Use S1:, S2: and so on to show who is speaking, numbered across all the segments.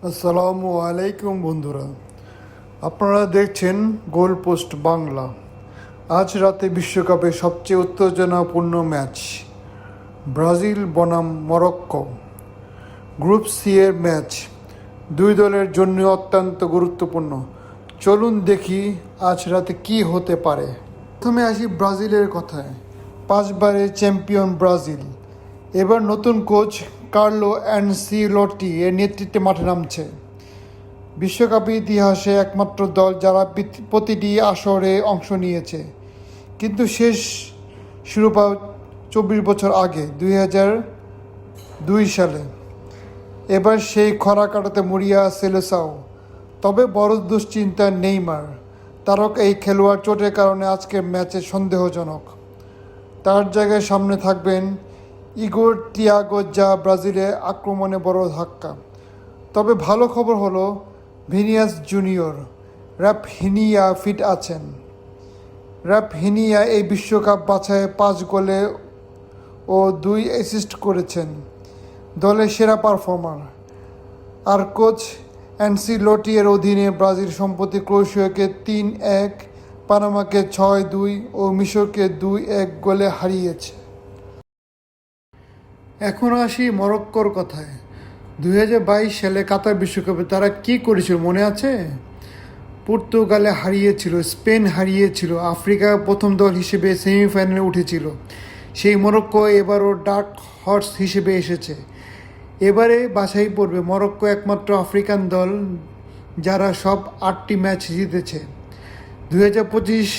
S1: আসসালামু আলাইকুম বন্ধুরা, আপনারা দেখছেন গোল পোস্ট বাংলা। আজ রাতে বিশ্বকাপের সবচেয়ে উত্তেজনাপূর্ণ ম্যাচ ব্রাজিল বনাম মরক্কো। গ্রুপ সি এর ম্যাচ দুই দলের জন্য অত্যন্ত গুরুত্বপূর্ণ। চলুন দেখি আজ রাতে কি হতে পারে। প্রথমে আসি ব্রাজিলের কথায়। 5 বারের চ্যাম্পিয়ন ব্রাজিল এবার নতুন কোচ কার্লো অ্যানসেলোটি এর নেতৃত্বে মাঠে নামছে। বিশ্বকাপের ইতিহাসে একমাত্র দল যারা প্রতিটি আসরে অংশ নিয়েছে, কিন্তু শেষ শিরোপা 24 বছর আগে 2002 সালে। এবার সেই খরা কাটাতে মরিয়া সেলেসাও। তবে বড় দুশ্চিন্তা নেইমার। তারক এই খেলোয়াড় চোটের কারণে আজকের ম্যাচে সন্দেহজনক। তার জায়গায় সামনে থাকবেন ইগোর তিয়াগো, যা ব্রাজিলের আক্রমণে বড় ধাক্কা। তবে ভালো খবর হলো ভিনিয়াস জুনিয়র রাফিনিয়া ফিট আছেন। রাফিনিয়া এই বিশ্বকাপ বাছাইয়ে 5 গোলে ও 2 অ্যাসিস্ট করেছেন, দলের সেরা পারফর্মার। আর কোচ অ্যানসেলোটি এর অধীনে ব্রাজিল সম্প্রতি ক্রোয়েশিয়াকে 3-1, পানামাকে 6-2 ও মিশরকে 2-1 গোলে হারিয়েছে। এখন আসি মরক্কোর কথায়। 2022 সালে কাতার বিশ্বকাপে তারা কি করেছিল মনে আছে? পর্তুগালে হারিয়েছিল, স্পেন হারিয়েছিল, আফ্রিকা প্রথম দল হিসেবে সেমিফাইনালে উঠেছিল। সেই মরক্কো এবারও ডার্ক হর্স হিসেবে এসেছে। এবারে বাছাই পড়বে মরক্কো, একমাত্র আফ্রিকান দল যারা সব 8টি ম্যাচ জিতেছে। 2025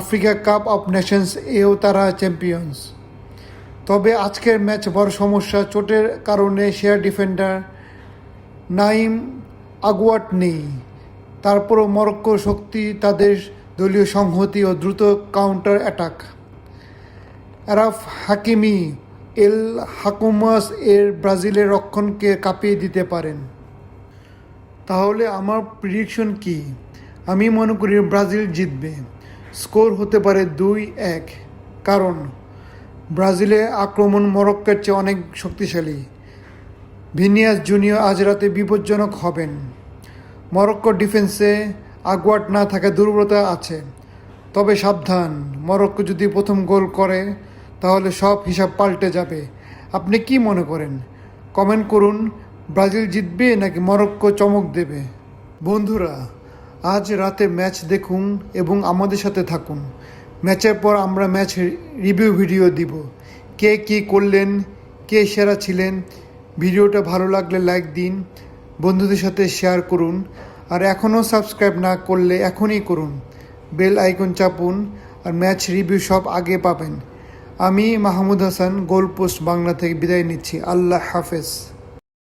S1: আফ্রিকা কাপ অফ নেশনস এও তারা চ্যাম্পিয়ন্স। তবে আজকের ম্যাচ বড় সমস্যা, চোটের কারণে সেরা ডিফেন্ডার নাইম আগুয়াট নেই। তারপরও মরক্কোর শক্তি তাদের দলীয় সংহতি ও দ্রুত কাউন্টার অ্যাটাক। আরাফ হাকিমি, এল হাকুমাস এর ব্রাজিলের রক্ষণকে কাঁপিয়ে দিতে পারেন। তাহলে আমার প্রেডিকশন কি? আমি মনে করি ব্রাজিল জিতবে। স্কোর হতে পারে 2-1, কারণ ব্রাজিলের আক্রমণ মরক্কোর চেয়ে অনেক শক্তিশালী। ভিনিয়াস জুনিয়র আজ রাতে বিপজ্জনক হবেন। মরক্কোর ডিফেন্সে আগুয়াট না থাকা দুর্বলতা আছে। তবে সাবধান, মরক্কো যদি প্রথম গোল করে তাহলে সব হিসাব পাল্টে যাবে। আপনি কি মনে করেন? কমেন্ট করুন। ব্রাজিল জিতবে নাকি মরক্কো চমক দেবে? বন্ধুরা, আজ রাতে ম্যাচ দেখুন এবং আমাদের সাথে থাকুন। ম্যাচের পর আমরা ম্যাচ রিভিউ ভিডিও দিব। কে কী করলেন, কে সেরা ছিলেন। ভিডিওটা ভালো লাগলে লাইক দিন, বন্ধুদের সাথে শেয়ার করুন। আর এখনও সাবস্ক্রাইব না করলে এখনই করুন। বেল আইকন চাপুন আর ম্যাচ রিভিউ সব আগে পাবেন। আমি মাহমুদ হাসান, গোল পোস্ট বাংলা থেকে বিদায় নিচ্ছি। আল্লাহ হাফেজ।